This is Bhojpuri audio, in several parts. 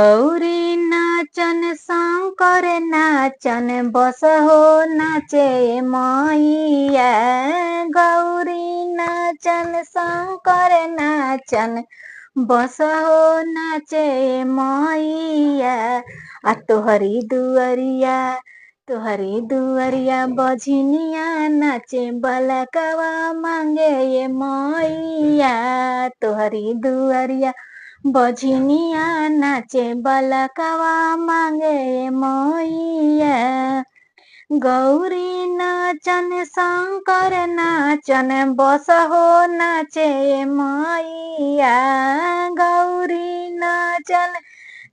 गौरी नाचन शंकर नाचन बस हो नाचे मैया। गौरी नाचन शंकर नाचन बस हो नाचे मैया। आ तोहरी दुअरिया बझनिया नाचे बलकवा मांगे ये मैया। तोहरी दुअरिया बझनिया नाचे बलकवा मांगे मैया। गौरी नाचन शंकर नाचन बस हो नाचे मैया। गौरी नाचन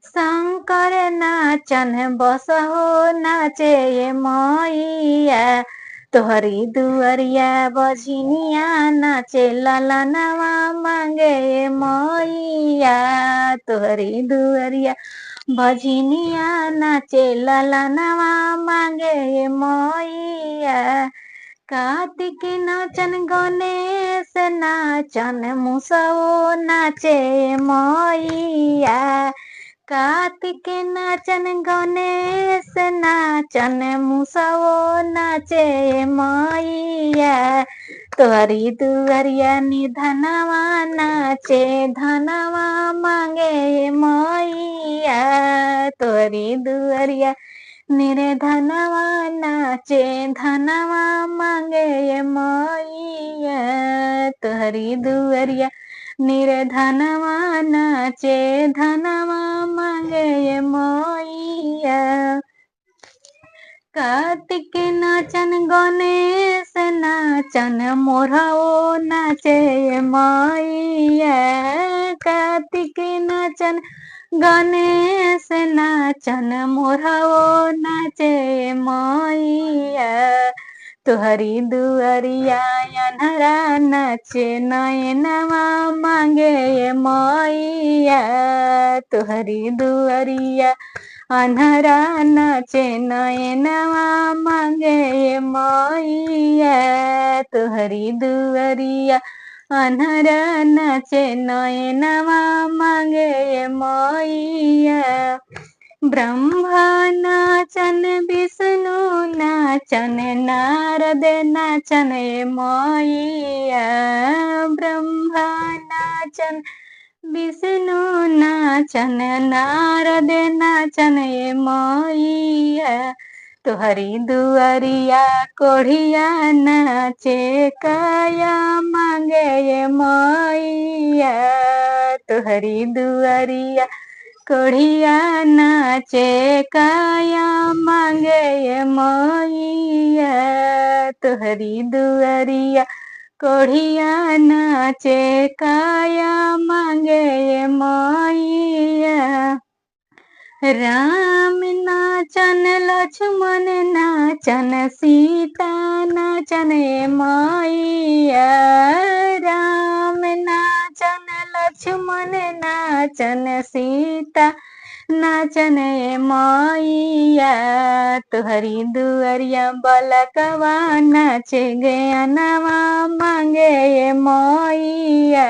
शंकर नाचन बस हो नाचे मैया। तोहरी दुअरिया बझनिया नाचे ललनवा मांगे मैया। तोहरी दुअरिया बझनिया नाचे ललनवा मांगे मैया। कार्तिक नाचन गणेश नाचन मुसो नाचे मैया। कार्तिक नाचन गणेश नाचन मुसो नाचे मैया। तोहरी दुअरिया निधनवा नाचे धनवा मांगे मैया। तोहरी दुअरिया निर्धनवा नाचे धनवा मांगे मैया। तोहरी दुअरिया निर्धनवा नाचे धनवा मांगे मैया। कार्तिक नाचन गणेश नाचन मोरहो नाचे मैया। कार्तिक नाचन गणेश नाचन मोरहो नाचे मैया। तोहरी दुअरिया अन्हरा नाचे नयनवा मांगे मैया। तोहरी दुअरिया अन्हरा नाचे नयनवा मांगे मैया। तोहरी दुअरिया अन्हरा नाचे नयनवा मांगे मैया। ब्रह्मा नाचन विष्णु नाचन नारद नाचन मैया। ब्रह्मा नाचन विष्णु नाचन नारद नाचन मैया। तोहरी दुअरिया कोढ़िया नाचे काया मांगे मैया। तोहरी दुअरिया कोढ़िया नाचे काया मांगे मैया। तोहरी दुअरिया कोढ़िया नाचे काया मांगे मैया। राम नाचन लक्ष्मण नाचन सीता नाचन मैया। राम नाचन लक्ष्मण नाचन सीता नाचन मैया। तोहरी दुअरिया बलकवा नाचे ज्ञानवा मांगे मैया।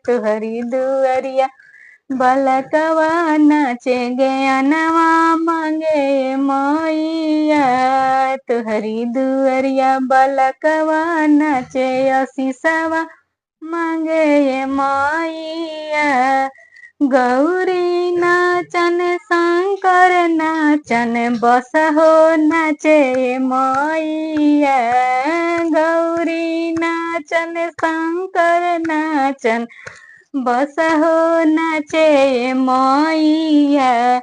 तोहरी दुअरिया बलकवा नाचे ज्ञानवा मांगे मैया। तोहरी दुअरिया बलकवा नाचे आशीषवा मांगे मैया। गौरी नाचन शंकर नाचन बस हो नाचे मैया। गौरी नाचन शंकर नाचन बस हो नाचे मैया।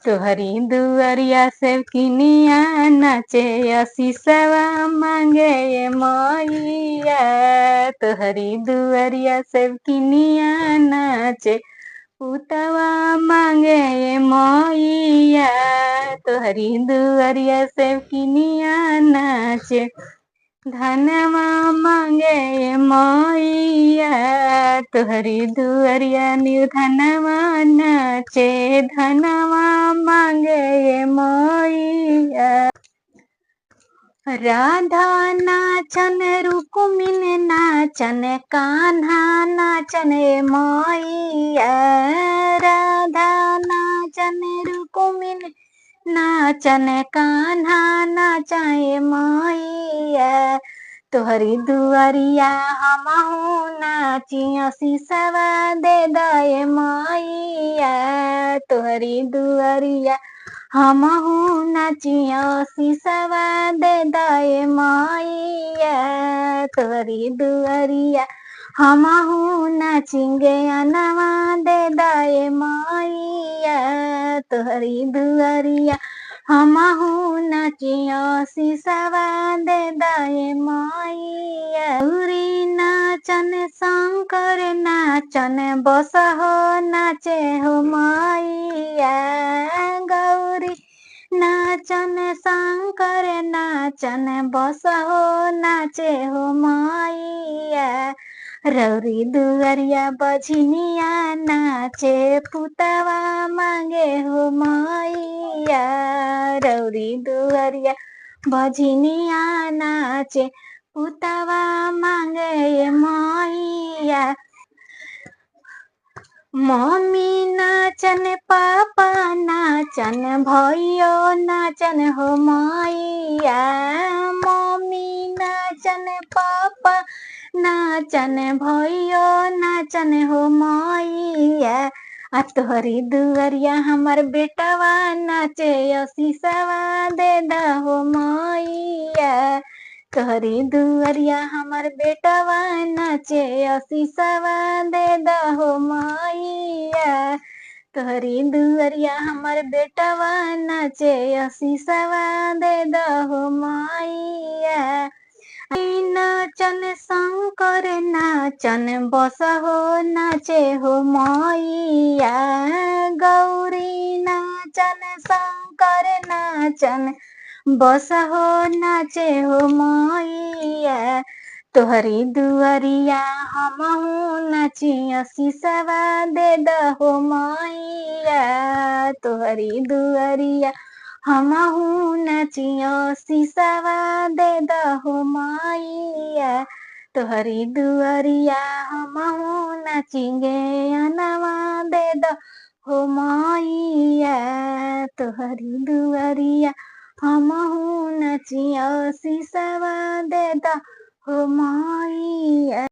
तोहरी दुअरिया से किनिया नाचे आशीषवा मांगे मैया। तोहरी दुअरिया से किनिया नाचे पुतवा मांगे मैया। तोहरी दुअरिया से किनिया नाचे धनवा मांगे मैया। तोहरी दुअरिया निर्धनवा नाचे धनवा मांगे मैया। राधा नाचन रुक्मिणी नाचन कान्हा नाचन मैया। राधा नाचन कान्हा नाचाए मैया तोहरी दुआरिया हमहू नाचिया शीसवा दे दए मैया तोहरी दुआरिया हमहू नाचिया शीसवा दे दए मैया तोहरी दुआरिया हमहू नाचिंगे अनवा दे दए मैया तोहरी दुआरिया हमहू नाचिया शीसवा दे दए मैया गौरी नाचन शंकर नाचन बस हो नाचे हो मैया गौरी नाचन शंकर नाचन बस हो नाचे हो मैया रौरी दुआरिया बझनिया नाचे पुतवा मांगे हो मैया रौरी दुआरिया बझनिया नाचे पुतवा मांगे मैया मम्मी नाचन पापा नाचन भैयो नाचन हो मैया मम्मी नाचन पापा नाचन भैयो नाचन हो मैया आ तोहरी दुआरिया हमर बेटवा नाचे शीसवा दे दहो मैया तोहरी दुआरिया हमर बेटवा नाचे शीसवा दे दहो मैया तोहरी दुआरिया हमर बेटवा नाचे शीसवा दे दहो मैया नाचन शंकर नाचन बस हो नाचे हो मैया गौरी नाचन शंकर नाचन बस हो नाचे हो मैया तोहरी दुआरिया हमहू नाचिया शीसवा दे दहो मैया तोहरी दुआरिया हमहू नाचिया शीसवा दे दहो मैया तोहरी दुआरिया हमहू नाचिंगे अनवा दे दहो मैया तोहरी दुआरिया हमहू नाचिया शीसवा दे दहो मैया।